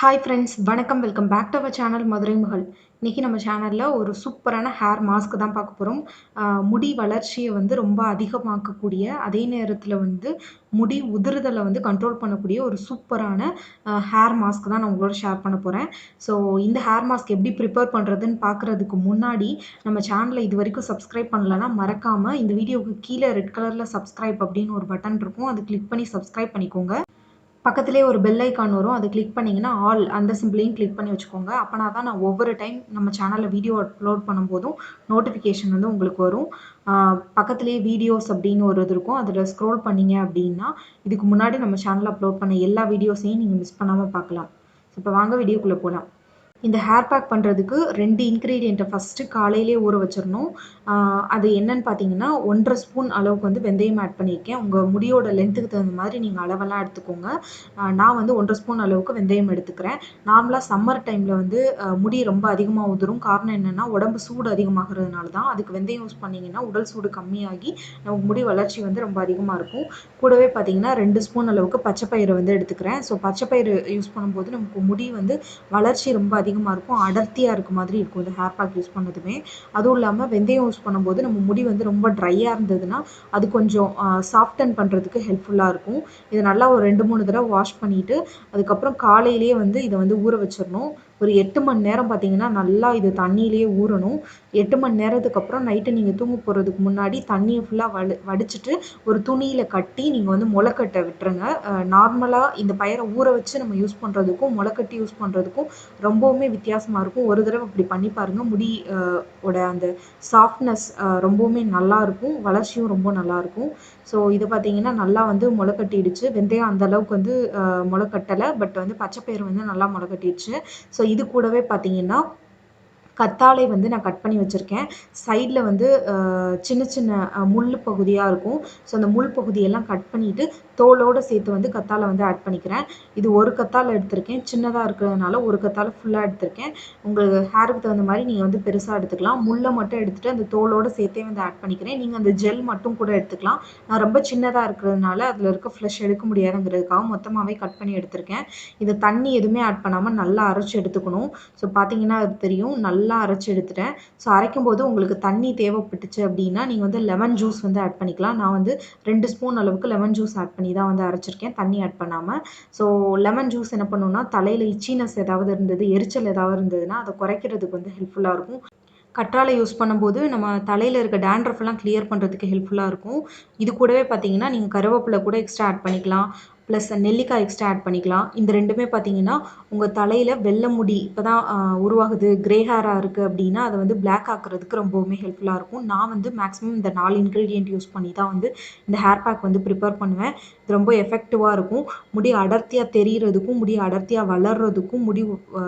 Hi friends, வணக்கம். Welcome back to our channel maduARimagal. இன்னைக்கு நம்ம சேனல்ல ஒரு சூப்பரான ஹேர் மாஸ்க் தான் பார்க்க போறோம். முடி வளர்ச்சிய ரொம்ப அதிகமாக்கக்கூடிய, அதே நேரத்தில முடி உதிர்தல கண்ட்ரோல் பண்ணக்கூடிய ஒரு சூப்பரான ஹேர் மாஸ்க் தான் நான் உங்களோட ஷேர் பண்ண போறேன். ஸோ இந்த ஹேர் மாஸ்க் எப்படி ப்ரிப்பேர் பண்றதுன்னு பார்க்குறதுக்கு முன்னாடி, நம்ம சேனல இதுவரைக்கும் சப்ஸ்கிரைப் பண்ணலன்னா மறக்காம இந்த வீடியோவுக்கு கீழ ரெட் கலர்ல சப்ஸ்கிரைப் அப்படின்னு ஒரு பட்டன் இருக்கும். அத கிளிக் பண்ணி சப்ஸ்கிரைப் பண்ணிக்கோங்க. பக்கத்திலேயே ஒரு பெல் ஐகான் வரும். அத கிளிக் பண்ணீங்கன்னா, ஆல் அந்த சிம்பிளையும் கிளிக் பண்ணி வச்சுக்கோங்க. அப்பனா தான் நான் ஒவ்வொரு டைம் நம்ம சேனல்ல வீடியோ அப்லோட் பண்ணும்போதும் நோட்டிஃபிகேஷன் உங்களுக்கு வரும். பக்கத்திலேயே வீடியோஸ் அப்படின்னு ஒரு இது இருக்கும். அதில ஸ்க்ரோல் பண்ணீங்க அப்படின்னா, இதுக்கு முன்னாடி நம்ம சேனல்ல அப்லோட் பண்ண எல்லா வீடியோஸையும் நீங்க மிஸ் பண்ணாம பார்க்கலாம். இப்போ வாங்க வீடியோக்குள்ள போலாம். இந்த ஹேர் பேக் பண்ணுறதுக்கு 2 இன்கிரீடியன்ட்ட ஃபஸ்ட்டு காலையிலேயே ஊற வச்சிரணும். அது என்னன்னு பார்த்தீங்கன்னா, 1 1/2 ஸ்பூன் அளவுக்கு வெந்தயம் ஆட் பண்ணியிருக்கேன். உங்க முடியோட லென்த்துக்கு தகுந்த மாதிரி நீங்க அளவெல்லாம் எடுத்துக்கோங்க. நான் 1 1/2 ஸ்பூன் அளவுக்கு வெந்தயம் எடுத்துக்கிறேன். நார்மலா சம்மர் டைம்ல முடி ரொம்ப அதிகமா உதிரும். காரணம் என்னன்னா, உடம்பு சூடு அதிகமாகிறதுனால தான். அதுக்கு வெந்தயம் யூஸ் பண்ணீங்கன்னா, உடல் சூடு கம்மியாகி நமக்கு முடி வளர்ச்சி ரொம்ப அதிகமா இருக்கும். கூடவே பார்த்தீங்கன்னா, 2 ஸ்பூன் அளவுக்கு பச்சை பயிறு எடுத்துக்கிறேன். ஸோ பச்சை பயிறு யூஸ் பண்ணும்போது நமக்கு முடி வளர்ச்சி ரொம்ப அதிகமா இருக்கும். அடர்த்தியா இருக்க மாதிரி இருக்கும் இந்த ஹேர் பேக் யூஸ் பண்ணதுமே. அதுவும் இல்லாம வெந்தயம் யூஸ் பண்ணும்போது நம்ம முடி ரொம்ப ட்ரையா இருந்ததுன்னா, அது கொஞ்சம் சாஃப்டன் பண்றதுக்கு ஹெல்ப்ஃபுல்லா இருக்கும். இத நல்லா ஒரு 2, 3 தடவ வாஷ் பண்ணிட்டு, அதுக்கப்புறம் காலையிலேயே இத ஊற வச்சிரணும். ஒரு 8 மணி நேரம் பார்த்தீங்கன்னா, நல்லா இது தண்ணியிலேயே ஊறணும். 8 மணி நேரத்துக்கு அப்புறம் நைட்டு நீங்க தூங்க போறதுக்கு முன்னாடி தண்ணிய ஃபுல்லா வடிச்சுட்டு, ஒரு துணியில கட்டி நீங்க முளைக்கட்ட விட்டுருங்க. நார்மலா இந்த பயிர ஊற வச்சு நம்ம யூஸ் பண்றதுக்கும், முளைக்கட்டி யூஸ் பண்றதுக்கும் ரொம்பவுமே வித்தியாசமா இருக்கும். ஒரு தடவ இப்படி பண்ணி பாருங்க. முடி ஓட அந்த சாஃப்ட்னஸ் ரொம்பவுமே நல்லாயிருக்கும். வளர்ச்சியும் ரொம்ப நல்லாயிருக்கும். ஸோ இது பார்த்தீங்கன்னா, நல்லா மொளக்கட்டிடுச்சு. வெந்தயம் அந்த அளவுக்கு மொளக்கட்டல. பட் பச்சை பயிறு நல்லா மொளக்கட்டிடுச்சு. ஸோ இது கூடவே பார்த்தீங்கன்னா, கத்தாழை நான் கட் பண்ணி வச்சிருக்கேன். சைட்ல சின்ன சின்ன முள்ளு பகுதியா இருக்கும். ஸோ அந்த முள் பகுதியெல்லாம் கட் பண்ணிட்டு, தோலோட சேர்த்து கத்தாழை ஆட் பண்ணிக்கிறேன். இது ஒரு கத்தாழை எடுத்திருக்கேன். சின்னதா இருக்கிறதுனால ஒரு கத்தாழை ஃபுல்லா எடுத்திருக்கேன். உங்க ஹேருக்கு தகுந்த மாரி நீங்க பெருசா எடுத்துக்கலாம். முள்ள மட்டும் எடுத்துட்டு அந்த தோலோட சேர்த்தே ஆட் பண்ணிக்கிறேன். நீங்க அந்த ஜெல் மட்டும் கூட எடுத்துக்கலாம். நான் ரொம்ப சின்னதா இருக்கிறதுனால அதில இருக்க ஃப்ளஷ் எடுக்க முடியாதுங்கிறதுக்காக மொத்தமாவே கட் பண்ணி எடுத்திருக்கேன். இத தண்ணி எதுவுமே ஆட் பண்ணாம நல்லா அரைச்சு எடுத்துக்கணும். ஸோ பார்த்தீங்கன்னா அது தெரியும். நல்லா அரைச்சு எடுத்துட்டேன். ஸோ அரைக்கும்போது உங்களுக்கு தண்ணி தேவைப்பட்டுச்சு அப்படின்னா, நீங்க லெமன் ஜூஸ் ஆட் பண்ணிக்கலாம். நான் 2 ஸ்பூன் அளவுக்கு லெமன் ஜூஸ் ஆட் பண்ணி தான் அரைச்சிருக்கேன். தண்ணி ஆட் பண்ணாம. ஸோ லெமன் ஜூஸ் என்ன பண்ணும்னா, தலையில இச்சினஸ் ஏதாவது இருந்தது, எரிச்சல் ஏதாவது இருந்ததுன்னா, அத குறைக்கிறதுக்கு ஹெல்ப்ஃபுல்லா இருக்கும். கற்றாழை யூஸ் பண்ணும்போது, நம்ம தலையில இருக்க டாண்ட்ரஃப்லாம் கிளியர் பண்றதுக்கு ஹெல்ப்ஃபுல்லா இருக்கும். இது கூடவே பார்த்தீங்கன்னா, நீங்க கருவேப்பில கூட எக்ஸ்ட்ரா ஆட் பண்ணிக்கலாம். ப்ளஸ் நெல்லிக்காய் எக்ஸ்ட்ரா ஆட் பண்ணிக்கலாம். இந்த 2மே பார்த்தீங்கன்னா, உங்க தலையில வெள்ள முடி இப்பதான் உருவாகுது, கிரே ஹேரா இருக்கு அப்படின்னா, அத பிளாக் ஆக்குறதுக்கு ரொம்பவுமே ஹெல்ப்ஃபுல்லா இருக்கும். நான் மேக்ஸிமம் இந்த 4 இன்கிரீடியன்ட் யூஸ் பண்ணி தான் இந்த ஹேர் பேக் ப்ரிப்பேர் பண்ணுவேன். இது ரொம்ப எஃபெக்டிவா இருக்கும். முடி அடர்த்தியா தெரியறதுக்கும், முடி அடர்த்தியா வளர்றதுக்கும், முடி அ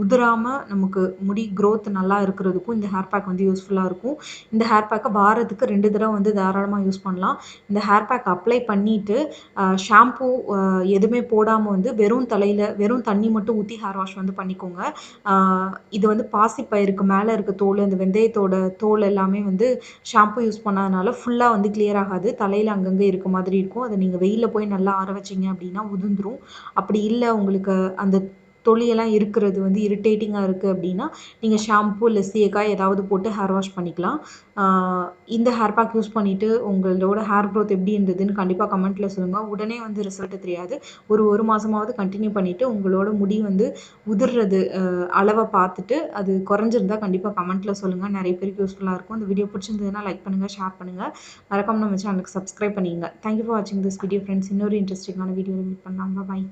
உதிராம நமக்கு முடி குரோத் நல்லா இருக்கிறதுக்கும் இந்த ஹேர் பேக் யூஸ்ஃபுல்லா இருக்கும். இந்த ஹேர் பேக்க வாரத்துக்கு 2 தடவ தாராளமா யூஸ் பண்ணலாம். இந்த ஹேர் பேக் அப்ளை பண்ணிட்டு, ஷாம்பூ எதுவுமே போடாம வெறும் தலையில வெறும் தண்ணி மட்டும் ஊத்தி ஹேர் வாஷ் பண்ணிக்கோங்க. ஆ இது பாசிப்பயிருக்கு மேல இருக்க தோல், அந்த வெந்தயத்தோட தோல் எல்லாமே ஷாம்பு யூஸ் பண்ணாதனால ஃபுல்லா கிளியர் ஆகாது. தலையில அங்கங்க இருக்க மாதிரி இருக்கும். அத நீங்க வெயில்ல போய் நல்லா ஆற வச்சீங்க அப்படின்னா உதிர்ந்துரும். அப்படி இல்ல உங்களுக்கு அந்த தொலியெல்லாம் இருக்கிறது இரிட்டேட்டிங்கா இருக்கு அப்படின்னா, நீங்க ஷாம்பு இல்ல சீயக்காய் ஏதாவது போட்டு ஹேர் வாஷ் பண்ணிக்கலாம். ஆ இந்த ஹேர் பேக் யூஸ் பண்ணிட்டு உங்களோட ஹேர் குரோத் எப்படி இருந்ததுன்னு கண்டிப்பா கமெண்ட்ல சொல்லுங்க. உடனே ரிசல்ட் தெரியாது. ஒரு 1 மாசமாவது கன்டின்யூ பண்ணிட்டு உங்களோட முடி உதிர்றது அளவ பார்த்துட்டு, அது குறைஞ்சிருந்தா கண்டிப்பா கமெண்ட்ல சொல்லுங்க. நெறைய பேருக்கு யூஸ்ஃபுல்லா இருக்கும். இந்த வீடியோ பிடிச்சிருந்ததுன்னா லைக் பண்ணுங்க, ஷேர் பண்ணுங்க. மறக்காம நம்ம சேனலுக்கு சப்ஸ்கிரைப் பண்ணிக்கங்க. தேங்க் யூ ஃபார் வாட்சிங் திஸ் வீடியோ ஃப்ரெண்ட்ஸ். இன்னொரு இன்ட்ரஸ்டிங்கான வீடியோல மீட் பண்ணலாம். பாய்.